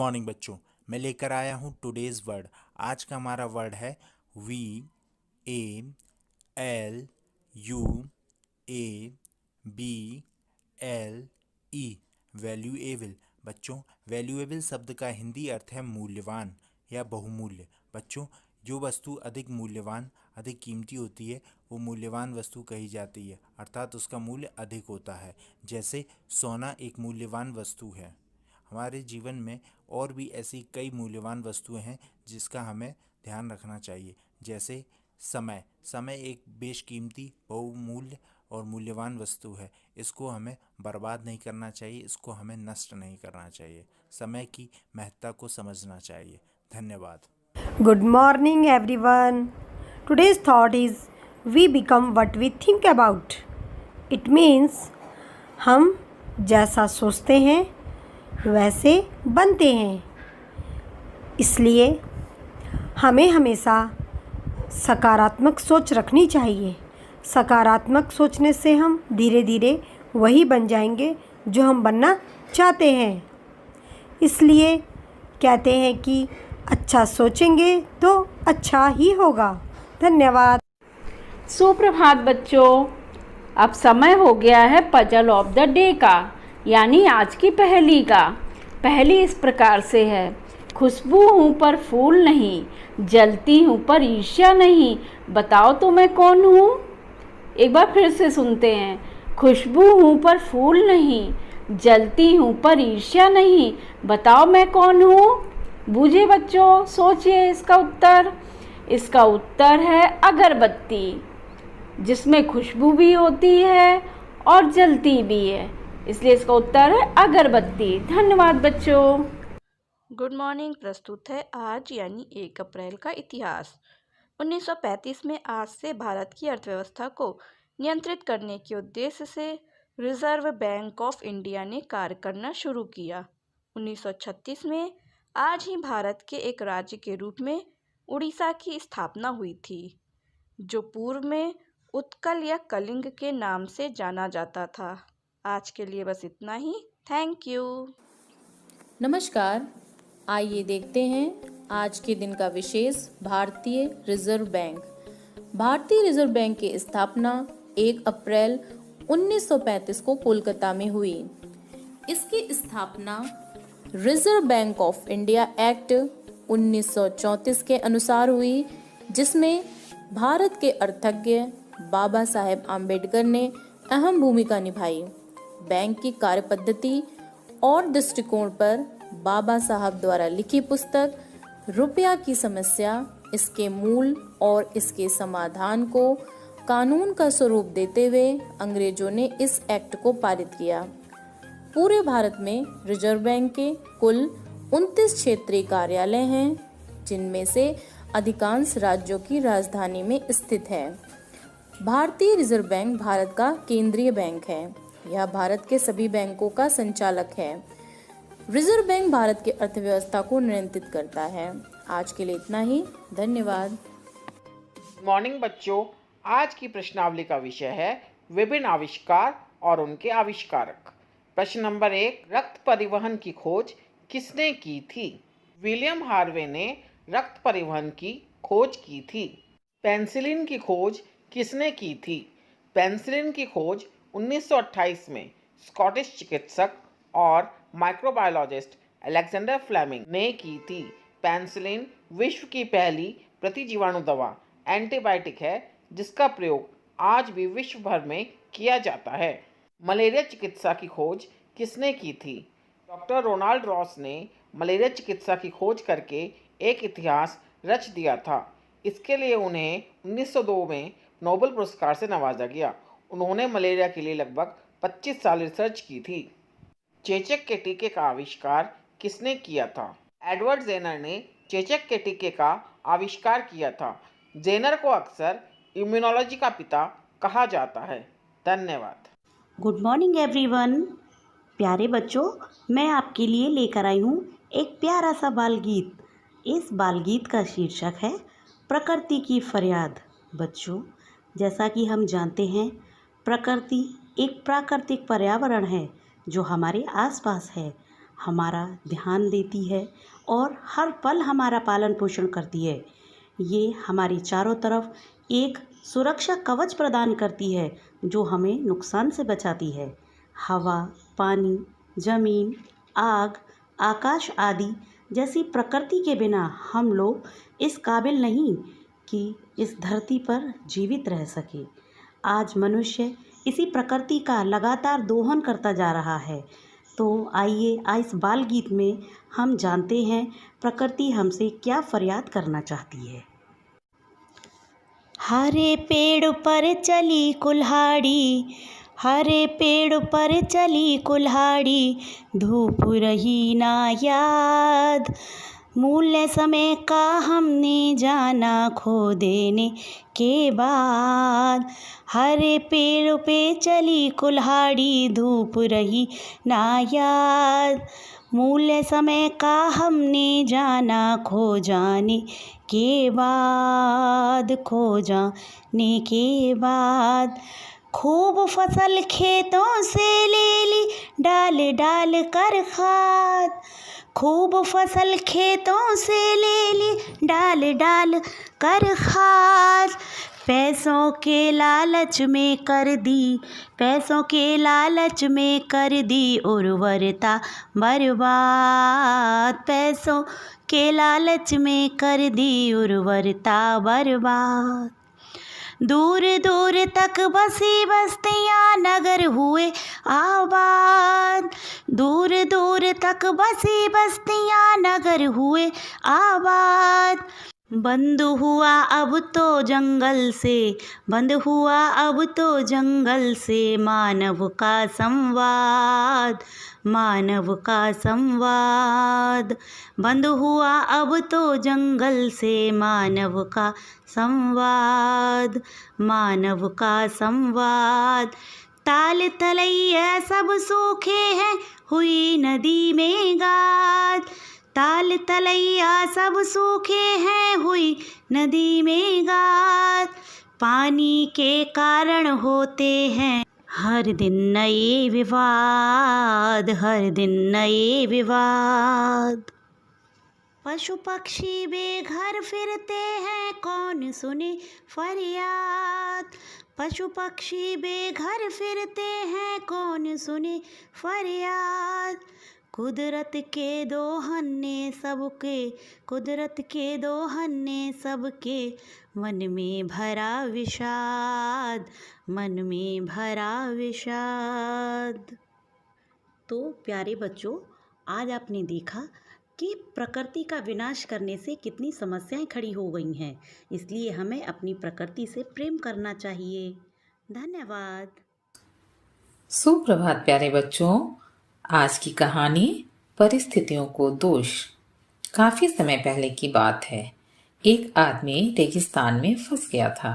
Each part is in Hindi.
मॉर्निंग बच्चों, मैं लेकर आया हूँ टुडेज़ वर्ड। आज का हमारा वर्ड है VALUABLE, वैल्यूएबल। बच्चों, वैल्यूएबल शब्द का हिंदी अर्थ है मूल्यवान या बहुमूल्य। बच्चों, जो वस्तु अधिक मूल्यवान, अधिक कीमती होती है वो मूल्यवान वस्तु कही जाती है, अर्थात उसका मूल्य अधिक होता है। जैसे सोना एक मूल्यवान वस्तु है। हमारे जीवन में और भी ऐसी कई मूल्यवान वस्तुएं हैं जिसका हमें ध्यान रखना चाहिए। जैसे समय एक बेशकीमती, बहुमूल्य और मूल्यवान वस्तु है। इसको हमें बर्बाद नहीं करना चाहिए, इसको हमें नष्ट नहीं करना चाहिए। समय की महत्ता को समझना चाहिए। धन्यवाद। Good morning, everyone. Today's thought is we become what we think about. It means हम जैसा सोचते हैं वैसे बनते हैं। इसलिए हमें हमेशा सकारात्मक सोच रखनी चाहिए। सकारात्मक सोचने से हम धीरे धीरे वही बन जाएंगे जो हम बनना चाहते हैं। इसलिए कहते हैं कि अच्छा सोचेंगे तो अच्छा ही होगा। धन्यवाद। सुप्रभात बच्चों, अब समय हो गया है पजल ऑफ द डे का, यानी आज की पहेली का। पहेली इस प्रकार से है, खुशबू हूँ पर फूल नहीं, जलती हूँ पर ईर्ष्या नहीं, बताओ तो मैं कौन हूँ। एक बार फिर से सुनते हैं, खुशबू हूँ पर फूल नहीं, जलती हूँ पर ईर्ष्या नहीं, बताओ मैं कौन हूँ। बूझे बच्चों, सोचिए इसका उत्तर। इसका उत्तर है अगरबत्ती, जिसमें खुशबू भी होती है और जलती भी है, इसलिए इसका उत्तर है अगरबत्ती। धन्यवाद बच्चों। गुड मॉर्निंग प्रस्तुत है आज यानी 1 अप्रैल का इतिहास। 1935 में आज से भारत की अर्थव्यवस्था को नियंत्रित करने के उद्देश्य से रिजर्व बैंक ऑफ इंडिया ने कार्य करना शुरू किया। 1936 में आज ही भारत के एक राज्य के रूप में उड़ीसा की स्थापना हुई थी, जो पूर्व में उत्कल या कलिंग के नाम से जाना जाता था। आज के लिए बस इतना ही। Thank you. नमस्कार, आइए देखते हैं आज के दिन का विशेष। भारतीय रिजर्व बैंक। भारतीय रिजर्व बैंक की स्थापना 1 अप्रैल 1935 को कोलकाता में हुई। इसकी स्थापना reserve bank of India act 1934 के अनुसार हुई, जिसमें भारत के अर्थज्ञ बाबा साहेब आम्बेडकर ने अहम भूमिका निभाई। बैंक की कार्यपद्धति और दृष्टिकोण पर बाबा साहब द्वारा लिखी पुस्तक रुपया की समस्या, इसके मूल और इसके समाधान को कानून का स्वरूप देते हुए अंग्रेजों ने इस एक्ट को पारित किया। पूरे भारत में रिजर्व बैंक के कुल 29 क्षेत्रीय कार्यालय हैं, जिनमें से अधिकांश राज्यों की राजधानी में स्थित है। भारतीय रिजर्व बैंक भारत का केंद्रीय बैंक है। यह भारत के सभी बैंकों का संचालक है। रिजर्व बैंक भारत की अर्थव्यवस्था को नियंत्रित करता है। आज के लिए इतना ही। धन्यवाद। मॉर्निंग बच्चों, आज की प्रश्नावली का विषय है विभिन्न आविष्कार और उनके आविष्कारक। प्रश्न नंबर 1, रक्त परिवहन की खोज किसने की थी? विलियम हार्वे ने रक्त परिवहन की खोज की थी। पेनिसिलिन की खोज किसने की थी? पेनिसिलिन की खोज 1928 में स्कॉटिश चिकित्सक और माइक्रोबायोलॉजिस्ट अलेक्जेंडर फ्लेमिंग ने की थी। पेनिसिलिन विश्व की पहली प्रतिजीवाणु दवा एंटीबायोटिक है, जिसका प्रयोग आज भी विश्व भर में किया जाता है। मलेरिया चिकित्सा की खोज किसने की थी? डॉक्टर रोनाल्ड रॉस ने मलेरिया चिकित्सा की खोज करके एक इतिहास रच दिया था। इसके लिए उन्हें 1902 में नोबेल पुरस्कार से नवाजा गया। उन्होंने मलेरिया के लिए लगभग 25 साल रिसर्च की थी। चेचक के टीके का आविष्कार किसने किया था? एडवर्ड जेनर ने चेचक के टीके का आविष्कार किया था। जेनर को अक्सर इम्यूनोलॉजी का पिता कहा जाता है। धन्यवाद। Good morning everyone. प्यारे बच्चों, मैं आपके लिए लेकर आई हूँ एक प्यारा सा बाल गीत। इस बाल गीत का शीर्षक है प्रकृति की फरियाद। बच्चों, जैसा कि हम जानते हैं, प्रकृति एक प्राकृतिक पर्यावरण है जो हमारे आसपास है। हमारा ध्यान देती है और हर पल हमारा पालन पोषण करती है। ये हमारे चारों तरफ एक सुरक्षा कवच प्रदान करती है जो हमें नुकसान से बचाती है। हवा, पानी, ज़मीन, आग, आकाश आदि जैसी प्रकृति के बिना हम लोग इस काबिल नहीं कि इस धरती पर जीवित रह सके। आज मनुष्य इसी प्रकृति का लगातार दोहन करता जा रहा है। तो आइए इस बाल गीत में हम जानते हैं प्रकृति हमसे क्या फरियाद करना चाहती है। हरे पेड़ पर चली कुल्हाड़ी, हरे पेड़ पर चली कुल्हाड़ी, धूप रही ना याद, मूल्य समय का हमने जाना खो देने के बाद। हरे पेड़ पे चली कुल्हाड़ी, धूप रही ना याद, मूल्य समय का हमने जाना खो जाने के बाद, खो जाने के बाद। खूब फसल खेतों से ले ली डाल डाल कर खाद, खूब फसल खेतों से ले ली डाल डाल कर खाद। पैसों के लालच में कर दी, पैसों के लालच में कर दी उर्वरता बर्बाद, पैसों के लालच में कर दी उर्वरता बर्बाद। दूर दूर तक बसी बस्तियाँ नगर हुए आबाद, दूर दूर तक बसी बस्तियाँ नगर हुए आबाद। बंद हुआ अब तो जंगल से, बंद हुआ अब तो जंगल से मानव का संवाद, मानव का संवाद। बंद हुआ अब तो जंगल से मानव का संवाद, मानव का संवाद। ताल तलैया सब सूखे हैं हुई नदी में गाद, ताल तलैया सब सूखे हैं हुई नदी में गाद। पानी के कारण होते हैं हर दिन नए विवाद, हर दिन नए विवाद। पशु पक्षी बेघर फिरते हैं कौन सुने फरियाद, पशु पक्षी बेघर फिरते हैं कौन सुने फरियाद। कुदरत के दोहन ने सबके, कुदरत के दोहन ने सबके मन में भरा विषाद, मन में भरा विषाद। तो प्यारे बच्चों, आज आपने देखा कि प्रकृति का विनाश करने से कितनी समस्याएं खड़ी हो गई हैं, इसलिए हमें अपनी प्रकृति से प्रेम करना चाहिए। धन्यवाद। सुप्रभात प्यारे बच्चों। आज की कहानी परिस्थितियों को दोष। काफी समय पहले की बात है। एक आदमी रेगिस्तान में फंस गया था।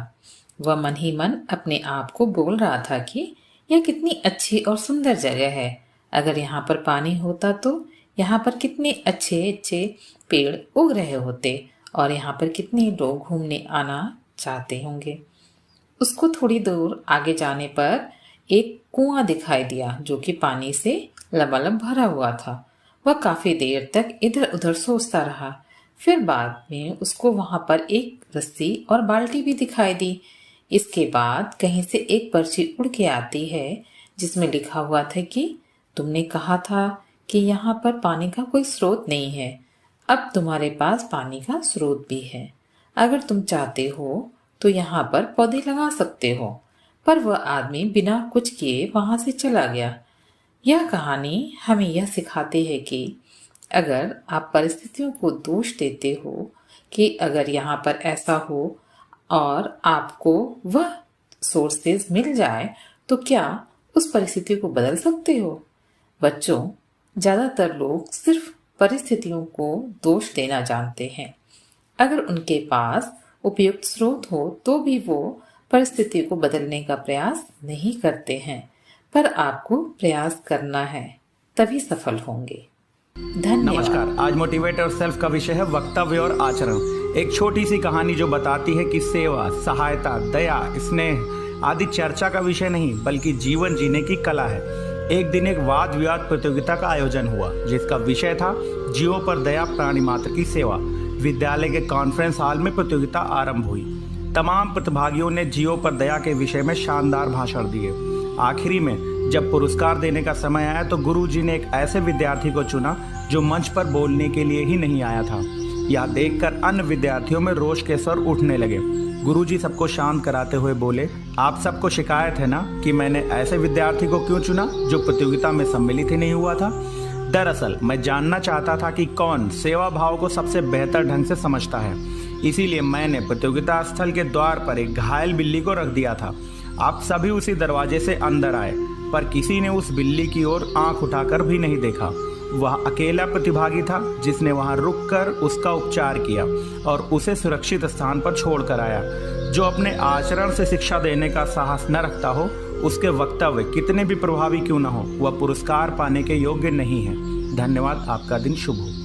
वह मन ही मन अपने आप को बोल रहा था कि यह कितनी अच्छी और सुंदर जगह है, अगर यहाँ पर पानी होता तो यहाँ पर कितने अच्छे अच्छे पेड़ उग रहे होते और यहाँ पर कितने लोग घूमने आना चाहते होंगे। उसको थोड़ी दूर आगे जाने पर एक कुआं दिखाई दिया जो कि पानी से लबालब भरा हुआ था। वह काफी देर तक इधर उधर सोचता रहा। फिर बाद में उसको वहां पर एक रस्सी और बाल्टी भी दिखाई दी। इसके बाद कहीं से एक पर्ची उड़ के आती है जिसमें लिखा हुआ था कि तुमने कहा था कि यहाँ पर पानी का कोई स्रोत नहीं है, अब तुम्हारे पास पानी का स्रोत भी है। अगर तुम चाहते हो तो यहाँ पर पौधे लगा सकते हो। पर वह आदमी बिना कुछ किए वहां से चला गया। यह कहानी हमें यह सिखाती है कि अगर आप परिस्थितियों को दोष देते हो कि अगर यहाँ पर ऐसा हो और आपको वह सोर्सेज मिल जाए तो क्या उस परिस्थिति को बदल सकते हो? बच्चों, ज्यादातर लोग सिर्फ परिस्थितियों को दोष देना जानते हैं। अगर उनके पास उपयुक्त स्रोत हो तो भी वो परिस्थिति को बदलने का प्रयास नहीं करते हैं। पर आपको प्रयास करना है, तभी सफल होंगे। धन्यवाद। नमस्कार। आज मोटिवेट और सेल्फ का विषय है वक्तव्य और आचरण। एक छोटी सी कहानी जो बताती है कि सेवा, सहायता, दया, स्नेह आदि चर्चा का विषय नहीं बल्कि जीवन जीने की कला है। एक दिन एक वाद विवाद प्रतियोगिता का आयोजन हुआ जिसका विषय था जीवों पर दया प्राणी मात्र की सेवा। विद्यालय के कॉन्फ्रेंस हॉल में प्रतियोगिता आरंभ हुई। तमाम प्रतिभागियों ने जीवों पर दया के विषय में शानदार भाषण दिए। आखिरी में जब पुरस्कार देने का समय आया तो गुरुजी ने एक ऐसे विद्यार्थी को चुना जो मंच पर बोलने के लिए ही नहीं आया था। यह देखकर अन्य विद्यार्थियों में रोष के स्वर उठने लगे। गुरुजी सबको शांत कराते हुए बोले, आप सबको शिकायत है ना कि मैंने ऐसे विद्यार्थी को क्यों चुना जो प्रतियोगिता में सम्मिलित ही नहीं हुआ था। दरअसल मैं जानना चाहता था कि कौन सेवा भाव को सबसे बेहतर ढंग से समझता है, इसीलिए मैंने प्रतियोगिता स्थल के द्वार पर एक घायल बिल्ली को रख दिया था। आप सभी उसी दरवाजे से अंदर आए, पर किसी ने उस बिल्ली की ओर आंख उठाकर भी नहीं देखा। वह अकेला प्रतिभागी था जिसने वहां रुककर उसका उपचार किया और उसे सुरक्षित स्थान पर छोड़कर आया। जो अपने आचरण से शिक्षा देने का साहस न रखता हो, उसके वक्तव्य कितने भी प्रभावी क्यों न हो, वह पुरस्कार पाने के योग्य नहीं है। धन्यवाद। आपका दिन शुभ हो।